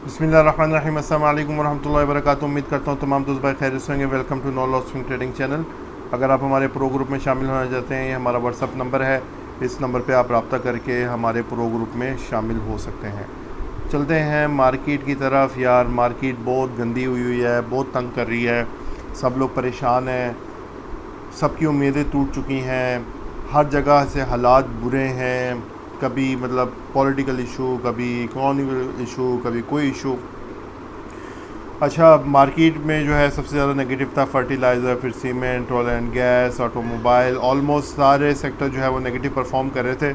बिस्मिल्लाहिर्रहमानिर्रहीम। अस्सलाम वालेकुम वरहमतुल्लाहि वबरकातुहू। उम्मीद करता हूँ तमाम दोस्त भाई खैरियत से होंगे। Welcome to no loss swing trading channel. अगर आप हमारे प्रो ग्रुप में शामिल होना चाहते हैं, ये हमारा व्हाट्सअप नंबर है। इस नंबर पे आप रब्ता करके हमारे प्रो ग्रुप में शामिल हो सकते हैं। चलते हैं मार्केट की तरफ। यार मार्केट बहुत गंदी हुई हुई है, बहुत तंग कर रही है। सब लोग परेशान हैं, सबकी उम्मीदें टूट चुकी हैं। हर जगह से हालात बुरे हैं। कभी मतलब पॉलिटिकल इशू, कभी इकोनॉमिकल इशू, कभी कोई इशू। अच्छा, मार्केट में जो है सबसे ज़्यादा नेगेटिव था फर्टिलाइज़र, फिर cement, oil and gas, automobile. Almost सारे सेक्टर जो है वो नेगेटिव परफॉर्म कर रहे थे।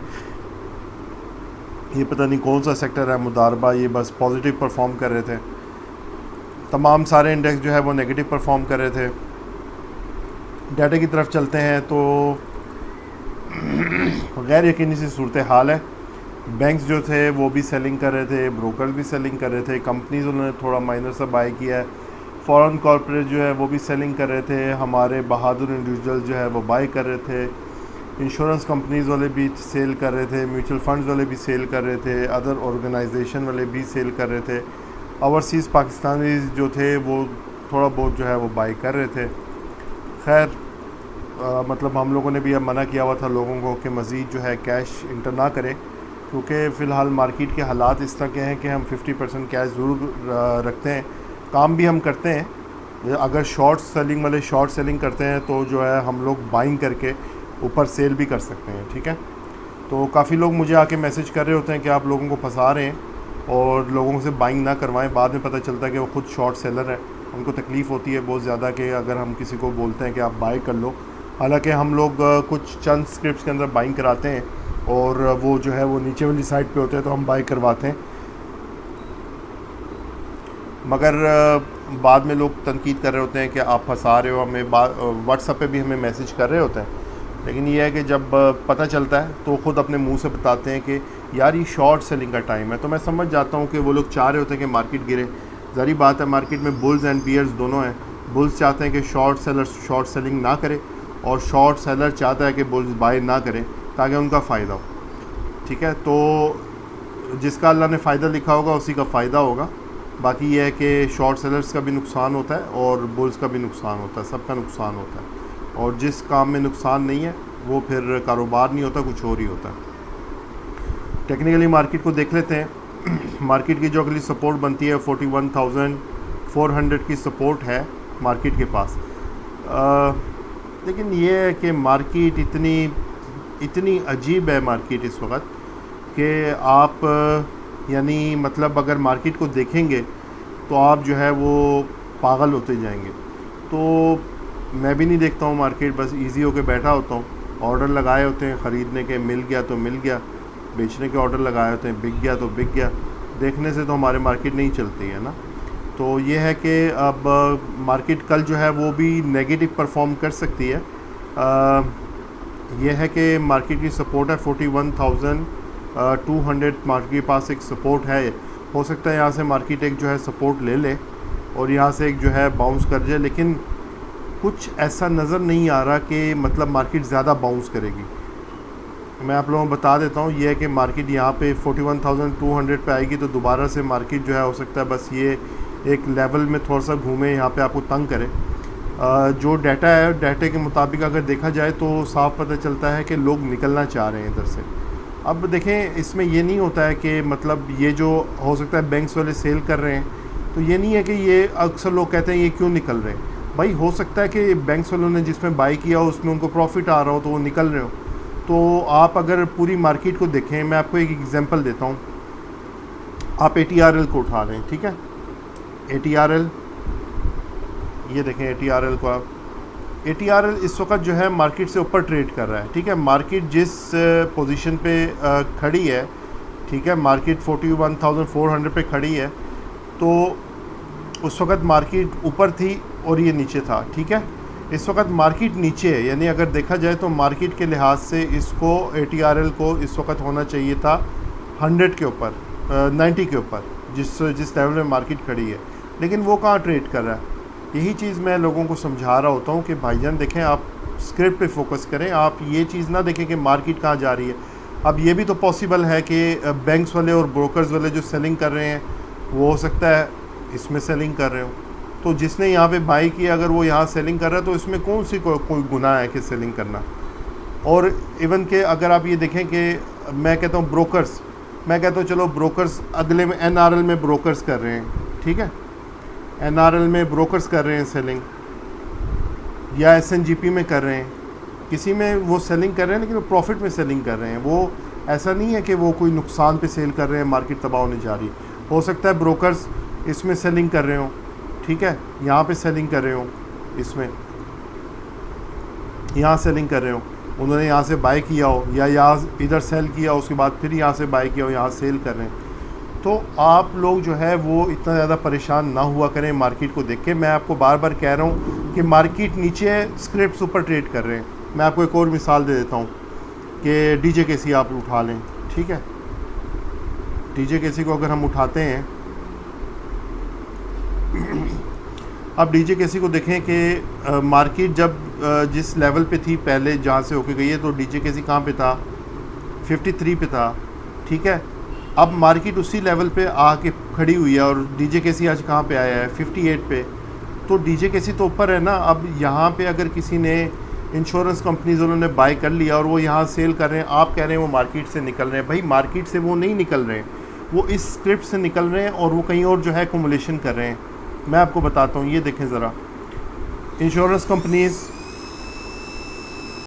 ये पता नहीं कौन सा सेक्टर है मुदारबा, ये बस पॉजिटिव परफॉर्म कर रहे थे। तमाम सारे इंडेक्स जो है वो नेगेटिव परफॉर्म कर रहे थे। डाटा की तरफ चलते हैं तो गैर यकीनी सी सूरत हाल है। बैंक्स जो थे वो भी सेलिंग कर रहे थे, ब्रोकर्स भी सेलिंग कर रहे थे, कंपनीज उन्होंने थोड़ा माइनर सा बाय किया है। फॉरेन कॉर्पोरेट जो है वो भी सेलिंग कर रहे थे। हमारे बहादुर इंडिविजुअल जो है वो बाय कर रहे थे। इंश्योरेंस कंपनीज वाले भी सेल कर रहे थे, म्यूचुअल फंड्स वाले भी सेल कर रहे थे, अदर ऑर्गेनाइजेशन वाले भी सेल कर रहे थे। ओवरसीज़ पाकिस्तानी जो थे वो थोड़ा बहुत जो है वो बाय कर रहे थे। खैर, मतलब हम लोगों ने भी अब मना किया हुआ था लोगों को कि मज़ीद जो है कैश इंटर ना करें, क्योंकि फ़िलहाल मार्केट के हालात इस तरह के हैं कि हम 50% कैश ज़रूर रखते हैं। काम भी हम करते हैं। अगर शॉर्ट सेलिंग वाले शॉर्ट सेलिंग करते हैं तो जो है हम लोग बाइंग करके ऊपर सेल भी कर सकते हैं। ठीक है, तो काफ़ी लोग मुझे आके मैसेज कर रहे होते हैं कि आप लोगों को फंसा रहे हैं और लोगों से बाइंग ना करवाएं। बाद में पता चलता है कि वो खुद शॉर्ट सेलर है। उनको तकलीफ़ होती है बहुत ज़्यादा कि अगर हम किसी को बोलते हैं कि आप बाय कर लो, हालांकि हम लोग कुछ चंद स्क्रिप्ट्स के अंदर बाइंग कराते हैं और वो जो है वो नीचे वाली साइड पे होते हैं तो हम बाय करवाते हैं। मगर बाद में लोग तनकीद कर रहे होते हैं कि आप फंसा रहे हो हमें। व्हाट्सएप पे भी हमें मैसेज कर रहे होते हैं, लेकिन ये है कि जब पता चलता है तो ख़ुद अपने मुंह से बताते हैं कि यार ये शॉर्ट सेलिंग का टाइम है। तो मैं समझ जाता हूँ कि वो लोग चाह रहे होते हैं कि मार्केट गिरे। ज़ाहिर बात है, मार्केट में बुल्स एंड बियर्स दोनों हैं। बुल्स चाहते हैं कि शॉर्ट सेलर शॉर्ट सेलिंग ना करे और शॉर्ट सेलर चाहता है कि बुल्स बाय ना करें ताकि उनका फ़ायदा हो। ठीक है, तो जिसका अल्लाह ने फ़ायदा लिखा होगा उसी का फ़ायदा होगा। बाकी ये है कि शॉर्ट सेलर्स का भी नुकसान होता है और बुल्स का भी नुकसान होता है, सबका नुकसान होता है। और जिस काम में नुकसान नहीं है वो फिर कारोबार नहीं होता, कुछ और ही होता है। टेक्निकली मार्केट को देख लेते हैं। मार्केट की जो अगली सपोर्ट बनती है 41,400 की सपोर्ट है मार्केट के पास। लेकिन ये है कि मार्केट इतनी अजीब है मार्केट इस वक्त कि आप यानी मतलब अगर मार्केट को देखेंगे तो आप जो है वो पागल होते जाएंगे। तो मैं भी नहीं देखता हूँ मार्केट, बस इजी होके बैठा होता हूँ। ऑर्डर लगाए होते हैं ख़रीदने के, मिल गया तो मिल गया, बेचने के ऑर्डर लगाए होते हैं, बिक गया तो बिक गया। देखने से तो हमारे मार्केट नहीं चलती है ना। तो ये है कि अब मार्केट कल जो है वो भी नेगेटिव परफॉर्म कर सकती है। यह है कि मार्केट की सपोर्ट है 41,200। मार्केट के पास एक सपोर्ट है। हो सकता है यहाँ से मार्केट एक जो है सपोर्ट ले ले और यहाँ से एक जो है बाउंस कर जाए, लेकिन कुछ ऐसा नज़र नहीं आ रहा कि मतलब मार्केट ज़्यादा बाउंस करेगी। मैं आप लोगों को बता देता हूँ, ये है कि मार्केट यहाँ पे 41,200 पे आएगी तो दोबारा से मार्केट जो है हो सकता है बस ये एक लेवल में थोड़ा सा घूमे, यहाँ पे आपको तंग करे। जो डाटा है, डाटे के मुताबिक अगर देखा जाए तो साफ पता चलता है कि लोग निकलना चाह रहे हैं इधर से। अब देखें, इसमें ये नहीं होता है कि मतलब ये जो हो सकता है बैंक्स वाले सेल कर रहे हैं, तो ये नहीं है कि ये अक्सर लोग कहते हैं ये क्यों निकल रहे हैं। भाई हो सकता है कि बैंक्स वालों ने जिसमें बाई किया हो उसमें उनको प्रॉफिट आ रहा हो तो वो निकल रहे हो। तो आप अगर पूरी मार्केट को देखें, मैं आपको एक एग्जांपल देता हूँ। आप ATRL को उठा रहे हैं, ठीक है, ATRL, ये देखें ATRL को आप। ATRL इस वक्त जो है मार्केट से ऊपर ट्रेड कर रहा है। ठीक है, मार्केट जिस पोजीशन पे खड़ी है, ठीक है, मार्केट 41,400 पे खड़ी है, तो उस वक्त मार्केट ऊपर थी और ये नीचे था। ठीक है, इस वक्त मार्केट नीचे है, यानी अगर देखा जाए तो मार्केट के लिहाज से इसको ATRL को इस वक्त होना चाहिए था 100 के ऊपर, 90 के ऊपर, जिस लेवल में मार्केट खड़ी है, लेकिन वो कहाँ ट्रेड कर रहा है। यही चीज़ मैं लोगों को समझा रहा होता हूँ कि भाईजान देखें, आप स्क्रिप्ट पे फोकस करें, आप ये चीज़ ना देखें कि मार्केट कहाँ जा रही है। अब ये भी तो पॉसिबल है कि बैंक्स वाले और ब्रोकर्स वाले जो सेलिंग कर रहे हैं वो हो सकता है इसमें सेलिंग कर रहे हो। तो जिसने यहाँ पे बाई किया अगर वो यहाँ सेलिंग कर रहा है तो इसमें कौन सी कोई गुनाह है कि सेलिंग करना। और इवन के अगर आप ये देखें कि मैं कहता हूँ ब्रोकर्स, मैं कहता हूँ चलो ब्रोकर्स अगले में NRL में ब्रोकर्स कर रहे हैं, ठीक है, NRL में ब्रोकर्स कर रहे हैं सेलिंग, या SNGP में कर रहे हैं, किसी में वो सेलिंग कर रहे हैं लेकिन वो प्रॉफिट में सेलिंग कर रहे हैं। वो ऐसा नहीं है कि वो कोई नुकसान पे सेल कर रहे हैं, मार्केट तबाह होने जा रही। हो सकता है ब्रोकर्स इसमें सेलिंग कर रहे हो, ठीक है, यहाँ पे सेलिंग कर रहे हो, इसमें यहाँ सेलिंग कर रहे हो, उन्होंने यहाँ से बाय किया हो या यहाँ इधर सेल किया उसके बाद फिर यहाँ से बाय किया हो, यहाँ सेल कर रहे हैं। तो आप लोग जो है वो इतना ज़्यादा परेशान ना हुआ करें मार्केट को देख के। मैं आपको बार बार कह रहा हूँ कि मार्केट नीचे है, स्क्रिप्ट्स ऊपर ट्रेड कर रहे हैं। मैं आपको एक और मिसाल दे देता हूँ कि DJKC आप उठा लें, ठीक है, DJKC को अगर हम उठाते हैं, अब DJKC को देखें कि मार्केट जब जिस लेवल पे थी पहले जहाँ से होके गई है, तो DJKC कहाँ पे था, 53 पे था, ठीक है। अब मार्केट उसी लेवल पे आके खड़ी हुई है और DJKC आज कहाँ पे आया है, 58 पे। तो DJKC तो ऊपर है ना। अब यहाँ पे अगर किसी ने इंश्योरेंस कंपनीज उन्होंने बाय कर लिया और वो यहाँ सेल कर रहे हैं, आप कह रहे हैं वो मार्केट से निकल रहे हैं। भाई मार्केट से वो नहीं निकल रहे हैं, वो इस स्क्रिप्ट से निकल रहे हैं और वो कहीं और जो है एक्युमुलेशन कर रहे हैं। मैं आपको बताता हूँ, ये देखें ज़रा, इंश्योरेंस कंपनीज़